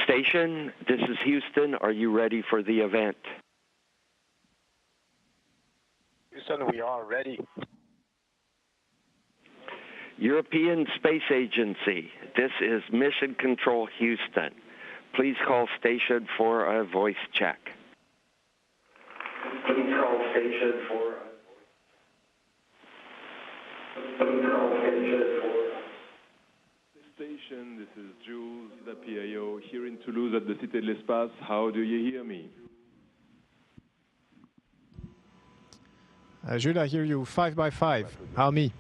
Station, this is Houston. Are you ready for the event? Houston, we are ready. European Space Agency, this is Mission Control Houston. Please call station for a voice check. Please call station for a Station, this is Jules, the PIO, here in Toulouse at the Cite de L'Espace. How do you hear me? Jules, I hear you 5 by 5. How me?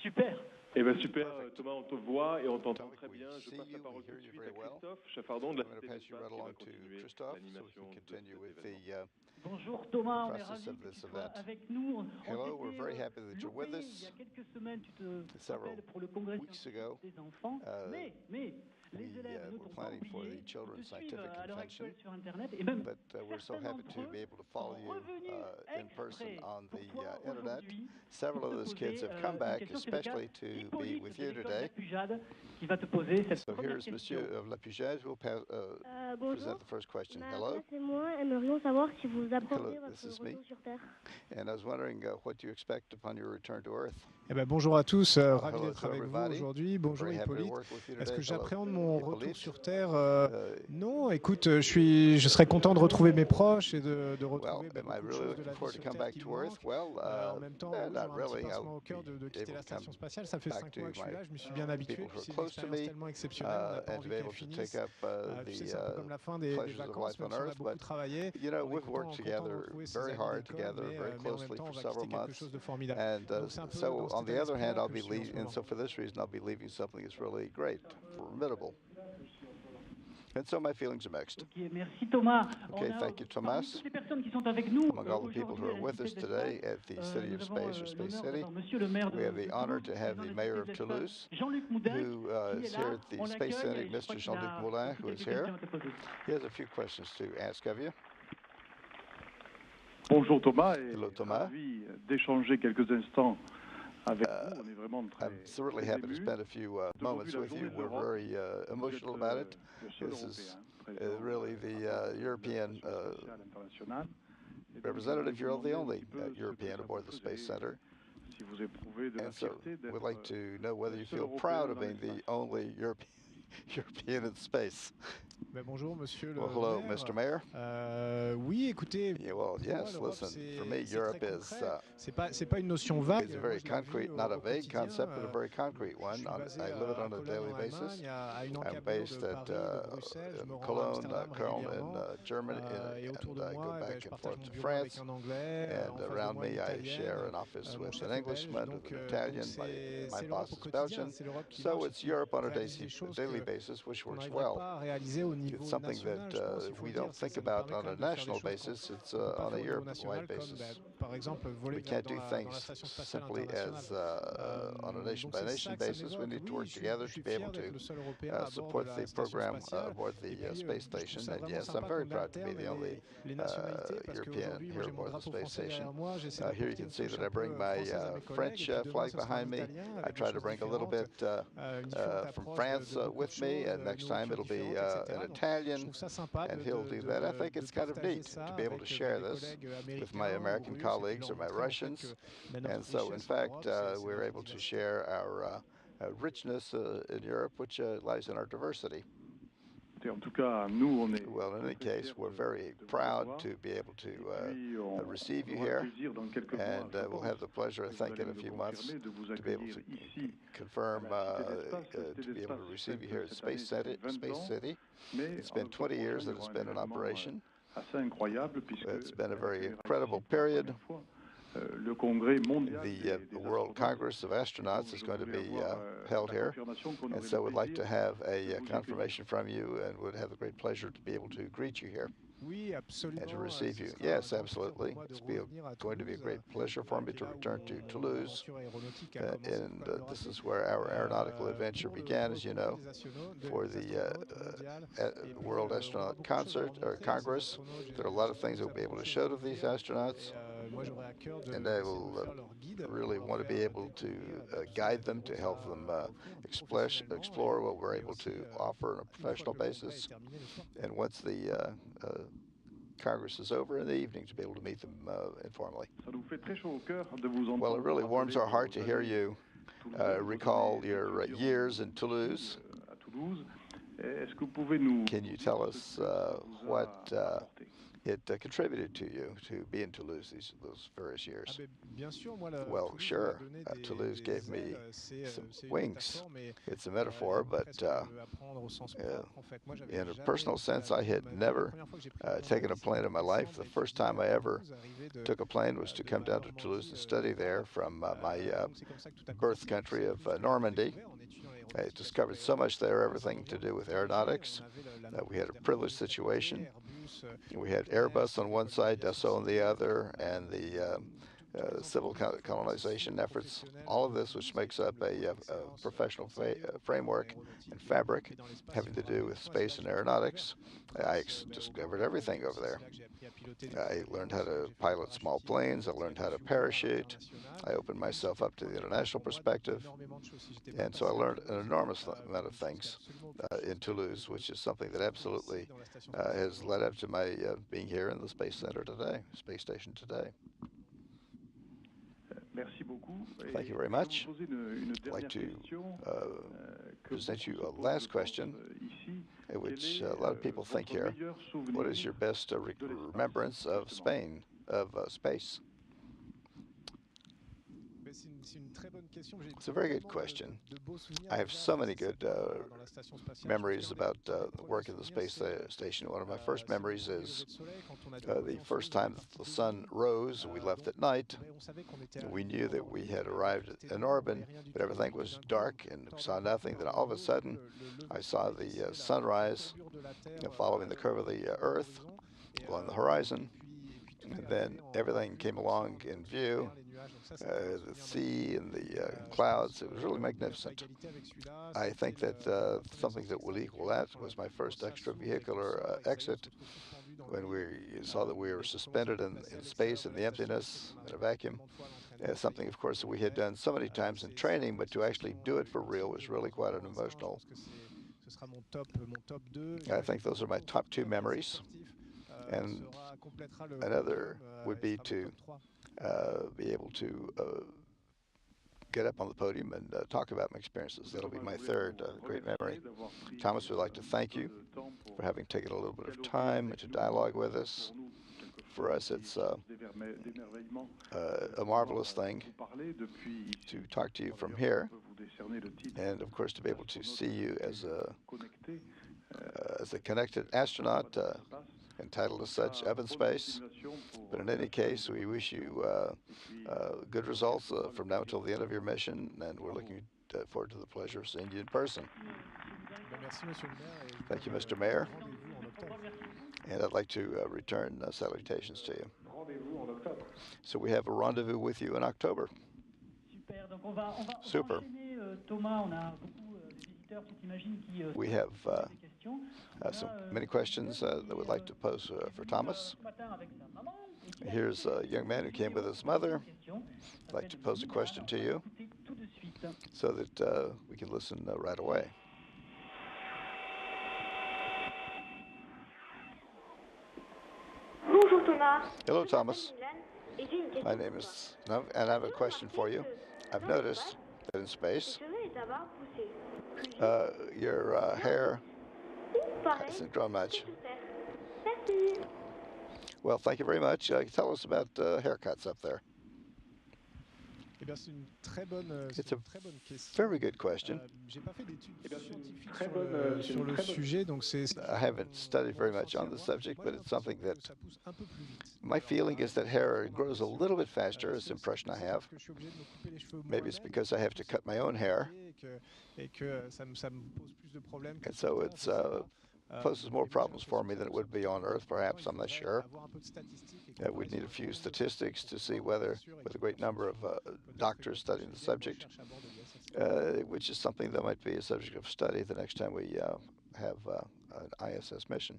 Super. Eh bien super, Thomas, on te voit et on t'entend très bien. Je passe la parole tout de suite à Christophe Chaffardon de la Cite de l'Espace qui va continuer l'animation de cet événement. Bonjour Thomas, on est ravis que tu sois avec nous. Hello, we're very happy that you're with us. Il y a quelques semaines, tu te rappelles, pour le congrès des enfants, mais les élèves ne t'ont pas oublié, te suivent à l'heure actuelle sur Internet et même certains d'entre eux sont revenus exprès pour toi aujourd'hui. Several of those kids have come back, especially to be with you today. Qui va te poser cette so première here's question. Monsieur Lapugage who will present the first question. Hello. C'est moi. Aimerions savoir si vous apprendrez Hello, votre this is me. retour sur Terre. And I was wondering what you expect upon your return to Earth. Eh ben, bonjour à tous, ravi hello d'être to avec vous everybody. aujourd'hui. Bonjour Very happy to Hippolyte. work with you Est-ce today. que Hello, j'appréhende mon Hippolyte. retour sur Terre? Non, écoute, je serais content de retrouver mes proches et de retrouver Well, am I beaucoup de really choses de looking la vie forward sur to come Terre back qui to me Earth? manquent. Well, En même temps, j'ai un not petit really. pincement au cœur de quitter able la to station come spatiale. Ça fait back 5 to mois que je suis my là, je me suis bien habitué. people who are C'est une close to expérience me, tellement exceptionnelle, on n'a pas and to envie be qu'elle able to finisse. take up Tu sais, the c'est un peu comme la fin des pleasures of vacances, life même on si on a Earth. beaucoup But travaillé. you know, On est we've worked content de together retrouver ces very années hard d'école, together, very mais en même closely temps, on for va several quitter quelque months. chose de formidable. And Donc c'est un peu so, dans on cet the other esprit-là hand, I'll que be je suis en ce leaving, and moment. so for this reason, I'll be leaving something that's really great, formidable. And so my feelings are mixed. Ok, merci Thomas. Okay, On a, thank you, parmi Thomas. toutes les personnes qui sont avec nous Among all the people who are aujourd'hui with à la us Cité de today l'Espace, at the City nous of avons Space, or Space l'honneur City, d'avoir Monsieur le maire we have the honor Toulouse, to have the président de la mayor Cité of de l'Espace, Toulouse, Jean-Luc Moudin, who qui is est here là. at the On Space l'accueille Center, et je crois Mr. qu'il Jean-Luc a Moulin, aussi who is quelques here. questions à te poser. He has a few questions to ask of you. Bonjour Thomas, et Hello, Thomas. ravi d'échanger quelques instants avec vous. On est vraiment très, I'm certainly très happy to émus. spend a few moments with you. We're very emotional about it. This is really the European representative. You're the only European aboard the Space Center. Si vous éprouvez de la And so fierté d'être we'd like to know whether you le seul feel proud Européen of dans being the l'espace. only European in space. Ben, bonjour Monsieur le Well, hello, maire. Mr. Mayor. Oui, écoutez, Yeah, well, pour moi, yes, l'Europe, listen, for me, c'est Europe très is concret. C'est pas une notion vague. it's a Moi, very je la vis concrete, not a au vague quotidien. concept, but a very concrete Je one. suis basé I live it à on a Cologne, daily en basis. Allemagne, à une I'm encablure based de at Paris, de Bruxelles. Je me rends à Cologne, Amsterdam Köln régulièrement. in Germany, Et autour de and I go moi, back je and partage forth mon to bureau avec France. un Anglais. En And face de around moi, une me, I share Italienne. an office Mon with chef an est belge. Englishman Donc, and an Italian. My c'est boss l'Europe au is quotidien. Belgian. C'est l'Europe qui So marche, it's qui Europe on a réalise des choses daily que basis, which qu'on works n'arriverait well. pas à réaliser au niveau It's something national, that je pense, il faut we le dire. don't Ça think nous about permet on quand a même de faire des national choses qu'on basis. It's peut pas on a faire au niveau national, Europe-wide comme basis. par exemple voler We dans can't do la things station spatiale simply internationale. as on a Donc nation-by-nation c'est ça que ça basis. We m'évoque. need to Oui, work together je to suis be able fier d'être le to seul Européen à bord de support la the station program spatiale. aboard Et the puis, space je trouve station. ça And vraiment yes, I'm sympa very qu'on proud to be alterne the only les nationalités, parce European qu'aujourd'hui, moi here j'ai mon aboard the drapeau space français station. derrière moi, j'essaie Here you d'apporter can une see touche that I un peu bring my française à mes collègues, French et puis demain flag ce sera en behind me. italien I avec des try to choses bring a little différentes, bit une différente from approche France de beaucoup de with me, choses, and next time it'll nourriture be différente, an etc. Donc je Italian, trouve ça sympa and he'll do that. I think it's kind of partager neat ça to be able to avec share mes this collègues with my américains ou American russes, et puis colleagues or leur my montrer en fait Russians. que notre And so, in richesse en fact, Europe, c'est we're notre able to diversité. share our richness in Europe, which lies in our diversity. En tout cas, nous, on est Well, in any case, we're very proud to be able to receive you here, and we'll have the pleasure, I think, in a few months to be able to confirm, to be able to receive you here at Space City. It's been 20 years that it's been in operation. It's been a very incredible period. The World Congress of Astronauts is going to be held here, and so we'd like to have a confirmation from you, and would have a great pleasure to be able to greet you here. and to receive you. Yes, absolutely. It's going to be a great pleasure for me to return to Toulouse. And this is where our aeronautical adventure began, as you know, for the World Astronaut Congress. There are a lot of things we'll be able to show to these astronauts, and I will really want to be able to guide them, to help them explore what we're able to offer on a professional basis. And once the Congress is over in the evening, to be able to meet them informally. Well, it really warms our heart to hear you recall your years in Toulouse. Can you tell us what it contributed to you to be in Toulouse those various years? Well, sure. Toulouse gave me some wings. It's a metaphor, but in a personal sense, I had never taken a plane in my life. The first time I ever took a plane was to come down to Toulouse and study there from my birth country of Normandy. I discovered so much there, everything to do with aeronautics. We had a privileged situation. We had Airbus on one side, Dassault on the other, and the civil colonization efforts. All of this, which makes up a professional framework and fabric having to do with space and aeronautics. I discovered everything over there. I learned how to pilot small planes. I learned how to parachute. I opened myself up to the international perspective. And so I learned an enormous amount of things in Toulouse, which is something that absolutely has led up to my being here in the Space Center today, Space Station today. Thank you very much. I'd like to present you a last question, which a lot of people think here. What is your best remembrance of Spain, of space? It's a very good question. I have so many good memories about the work of the space station. One of my first memories is the first time the sun rose. We left at night. We knew that we had arrived in orbit, but everything was dark and saw nothing. Then all of a sudden, I saw the sunrise following the curve of the Earth along the horizon. And then everything came along in view. The sea and the clouds. It was really magnificent. I think that something that will equal that was my first extravehicular exit, when we saw that we were suspended in space in the emptiness, in a vacuum. Something, of course, that we had done so many times in training, but to actually do it for real was really quite an emotional. I think those are my top two memories. And another would be to be able to get up on the podium and talk about my experiences. That'll be my third great memory. Thomas, would like to thank you for having taken a little bit of time to dialogue with us. For us, it's a marvelous thing to talk to you from here, and of course to be able to see you as a connected astronaut, entitled as such, up in space. But in any case, we wish you good results from now until the end of your mission, and we're looking forward to the pleasure of seeing you in person. Thank you, Mr. Mayor. And I'd like to return salutations to you. So we have a rendezvous with you in October. Super. We have many questions that we'd like to pose for Thomas. Here's a young man who came with his mother. I'd like to pose a question to you so that we can listen right away. Bonjour Thomas. Hello, Thomas. My name is, and I have a question for you. I've noticed that in space, your hair hasn't grown much. Well, thank you very much. Tell us about haircuts up there. It's a very good question. I haven't studied very much on the subject, but it's something that my feeling is that hair grows a little bit faster, is the impression I have. Maybe it's because I have to cut my own hair. And so it's poses more problems for me than it would be on Earth, perhaps. I'm not sure. We'd need a few statistics to see whether, with a great number of doctors studying the subject, which is something that might be a subject of study the next time we have an ISS mission.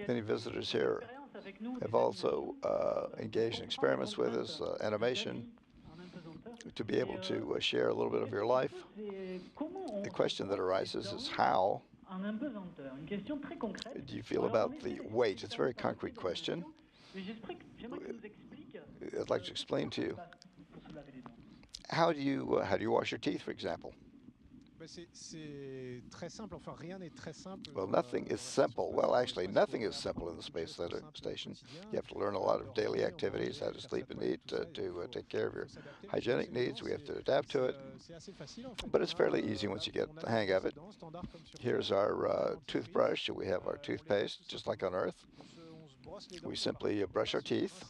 Many visitors here have also engaged in experiments with us, animation, to be able to share a little bit of your life. The question that arises is how do you feel about the weight? It's a very concrete question. I'd like to explain to you. How do you wash your teeth, for example? Well, nothing is simple. Well, actually, nothing is simple in the Space Station. You have to learn a lot of daily activities, how to sleep and eat, to take care of your hygienic needs. We have to adapt to it. But it's fairly easy once you get the hang of it. Here's our toothbrush. We have our toothpaste, just like on Earth. We simply brush our teeth.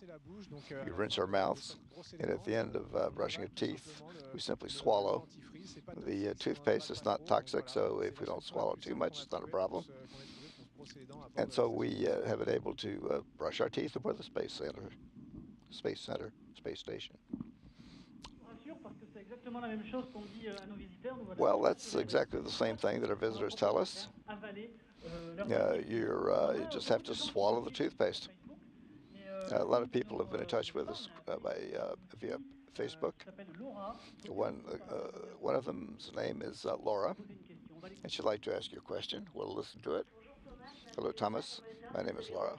We rinse our mouths. And at the end of brushing our teeth, we simply swallow. The toothpaste is not toxic, so if we don't swallow too much, it's not a problem. And so we have been able to brush our teeth aboard the Space Station. Well, that's exactly the same thing that our visitors tell us. You just have to swallow the toothpaste. A lot of people have been in touch with us via Facebook. One of them's name is Laura, and she'd like to ask you a question. We'll listen to it. Hello, Thomas. My name is Laura.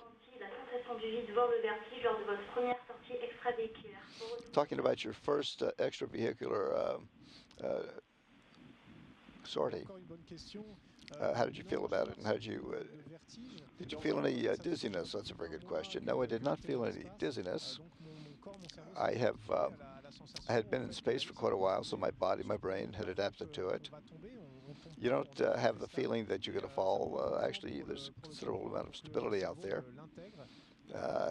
Talking about your first extravehicular sortie. How did you feel about it, and how did you feel any dizziness? That's a very good question. No, I did not feel any dizziness. I had been in space for quite a while, so my body, my brain had adapted to it. You don't have the feeling that you're going to fall. Actually, there's a considerable amount of stability out there,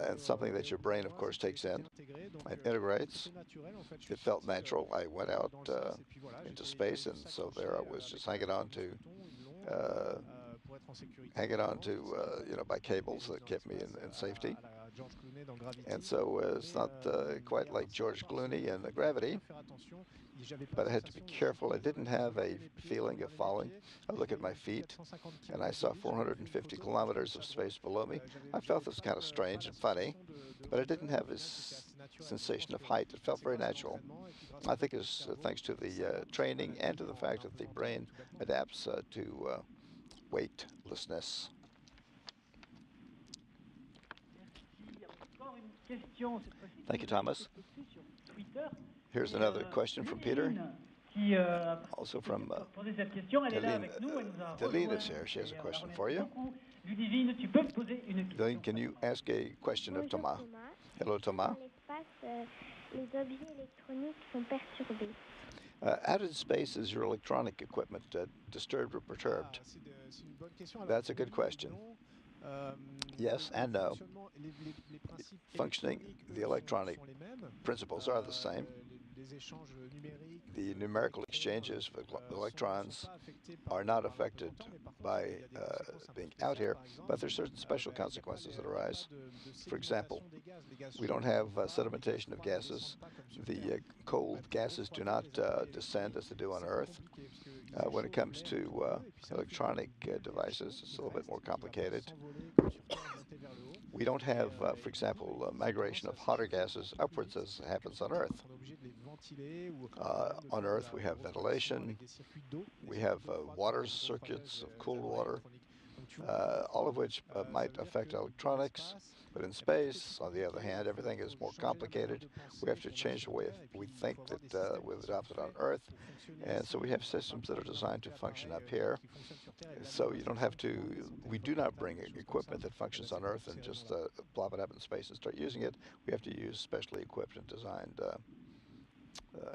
and something that your brain, of course, takes in and integrates. It felt natural. I went out into space, and so there I was, just hanging on to by cables that kept me in safety. And so it's not quite like George Clooney in Gravity, but I had to be careful. I didn't have a feeling of falling. I look at my feet, and I saw 450 kilometers of space below me. I felt this kind of strange and funny, but I didn't have this sensation of height. It felt very natural. I think it's thanks to the training and to the fact that the brain adapts to weightlessness. Thank you, Thomas. Here's another question from Peter, also from Deline is here. She has a question for you. Deline, can you ask a question of Thomas? Hello, Thomas. Out in space, is your electronic equipment disturbed or perturbed? That's a good question. Yes and no. Functioning, the electronic principles are the same. The numerical exchanges of electrons are not affected by being out here, but there are certain special consequences that arise. For example, we don't have sedimentation of gases. The cold gases do not descend as they do on Earth. When it comes to electronic devices, it's a little bit more complicated. We don't have, for example, migration of hotter gases upwards as happens on Earth. On Earth, we have ventilation, we have water circuits of cool water, all of which might affect electronics. But in space, on the other hand, everything is more complicated. We have to change the way we think that we've adopted on Earth. And so we have systems that are designed to function up here. So you don't have to, we do not bring equipment that functions on Earth and just plop it up in space and start using it. We have to use specially equipped and designed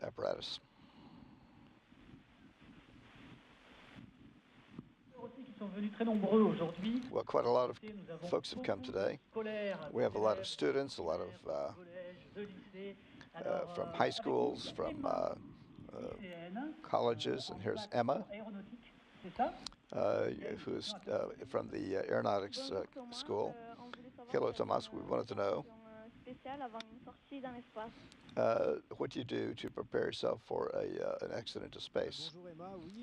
apparatus. Well, quite a lot of folks have come today. We have a lot of students, a lot of from high schools, from colleges, and here's Emma, who is from the aeronautics school. Hello, Thomas. We wanted to know what you do to prepare yourself for an accident to space.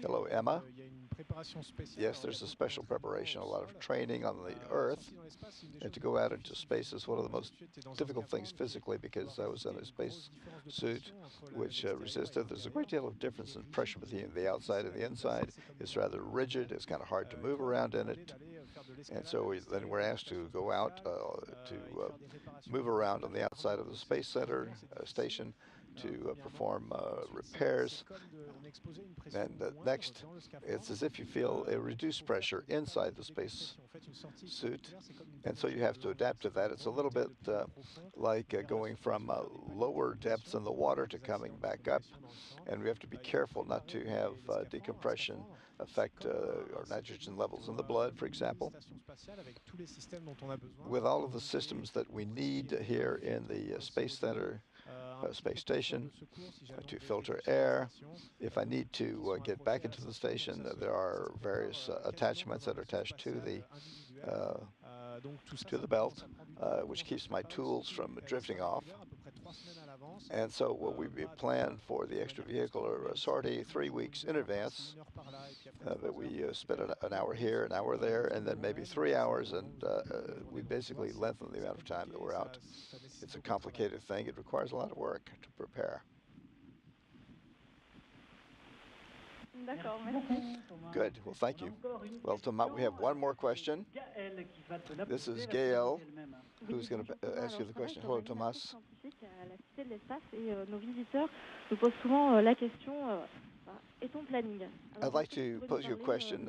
Hello, Emma. Yes, there's a special preparation, a lot of training on the Earth, and to go out into space is one of the most difficult things physically because I was in a space suit which resisted. There's a great deal of difference in pressure between the outside and the inside. It's rather rigid. It's kind of hard to move around in it. And so then we're asked to go out to move around on the outside of the Space Center station to perform repairs. And next, it's as if you feel a reduced pressure inside the space suit, and so you have to adapt to that. It's a little bit like going from lower depths in the water to coming back up, and we have to be careful not to have decompression affect our nitrogen levels in the blood, for example. With all of the systems that we need here in the Space Center, space station, to filter air. If I need to get back into the station, there are various attachments that are attached to the belt, which keeps my tools from drifting off. And so what we plan for the extravehicular sortie 3 weeks in advance, that we spend an hour here, an hour there, and then maybe 3 hours, and we basically lengthen the amount of time that we're out. It's a complicated thing. It requires a lot of work to prepare. Good. Well, thank you. Well, Thomas, we have one more question. This is Gail, who's going to ask you the question. Hello, Thomas. I'd like to pose you a question.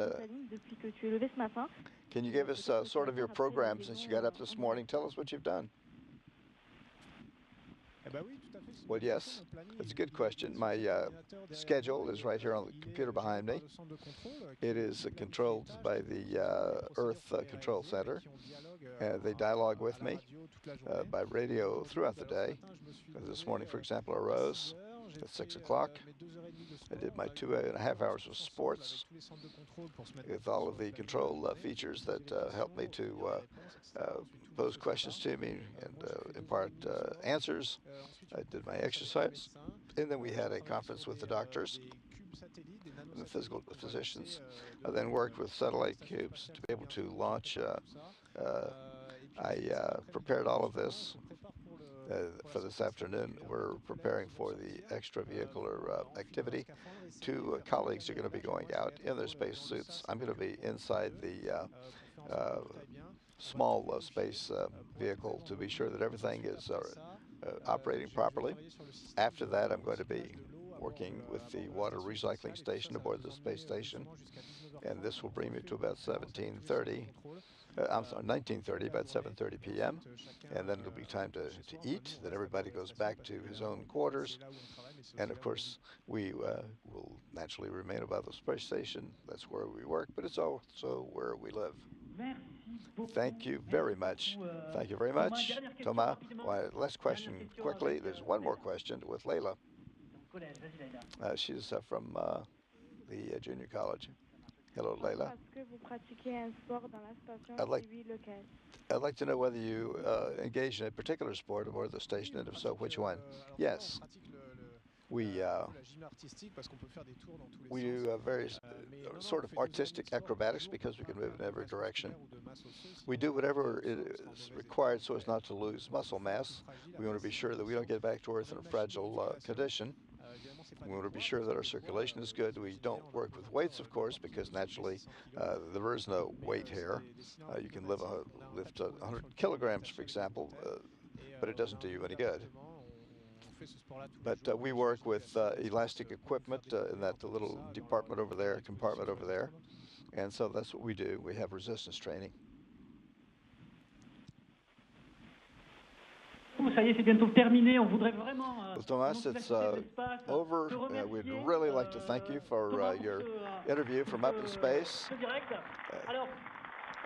Can you give us sort of your program since you got up this morning? Tell us what you've done. Well, yes, that's a good question. My schedule is right here on the computer behind me. It is controlled by the Earth Control Center. They dialogue with me by radio throughout the day. This morning, for example, I rose at 6 o'clock. I did my 2.5 hours of sports with all of the control features that help me to pose questions to me and impart answers. I did my exercise, and then we had a conference with the doctors and the physical physicians. I then worked with satellite cubes to be able to launch. I prepared all of this for this afternoon. We're preparing for the extravehicular activity. 2 colleagues are going to be going out in their space suits. I'm going to be inside the small space vehicle to be sure that everything is operating properly. After that, I'm going to be working with the water recycling station aboard the space station, and this will bring me to about 19:30, about 7:30 p.m., and then it'll be time to eat. Then everybody goes back to his own quarters, and of course we will naturally remain above the space station. That's where we work, but it's also where we live. Thank you very much. Thank you very much, Thomas. Last question quickly. There's one more question with Leila. She's from the junior college. Hello, Leila. I'd like to know whether you engage in a particular sport aboard the station, and if so, which one? Yes. We do various sort of artistic acrobatics because we can move in every direction. We do whatever is required so as not to lose muscle mass. We want to be sure that we don't get back to Earth in a fragile condition. We want to be sure that our circulation is good. We don't work with weights, of course, because naturally there is no weight here. You can lift 100 kilograms, for example, but it doesn't do you any good. But we work with elastic equipment in that little compartment over there. And so that's what we do. We have resistance training. Well, Thomas, it's over. We'd really like to thank you for your interview from up in space.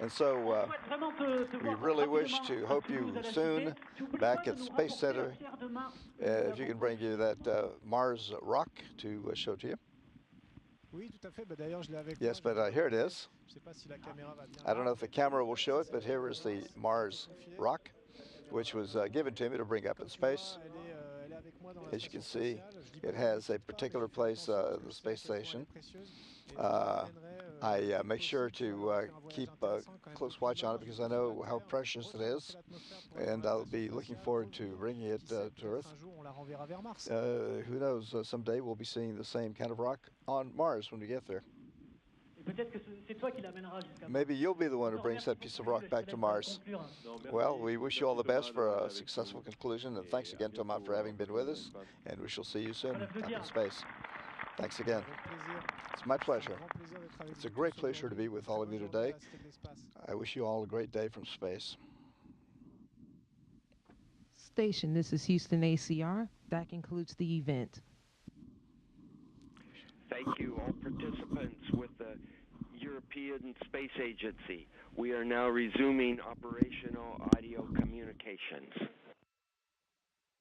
And so we really wish to hope you soon back at the Space Center. If you can bring you that Mars rock to show to you. Yes, but here it is. I don't know if the camera will show it, but here is the Mars rock, which was given to me to bring up in space. As you can see, it has a particular place, the space station. I make sure to keep close watch on it because I know how precious it is, and I'll be looking forward to bringing it to Earth. Who knows, someday we'll be seeing the same kind of rock on Mars when we get there. Maybe you'll be the one who brings that piece of rock back to Mars. Well, we wish you all the best for a successful conclusion, and thanks again, Thomas, for having been with us, and we shall see you soon up in space. Thanks again. It's my pleasure. It's a great pleasure to be with all of you today. I wish you all a great day from space. Station, this is Houston ACR. That concludes the event. Thank you, all participants with the European Space Agency. We are now resuming operational audio communications.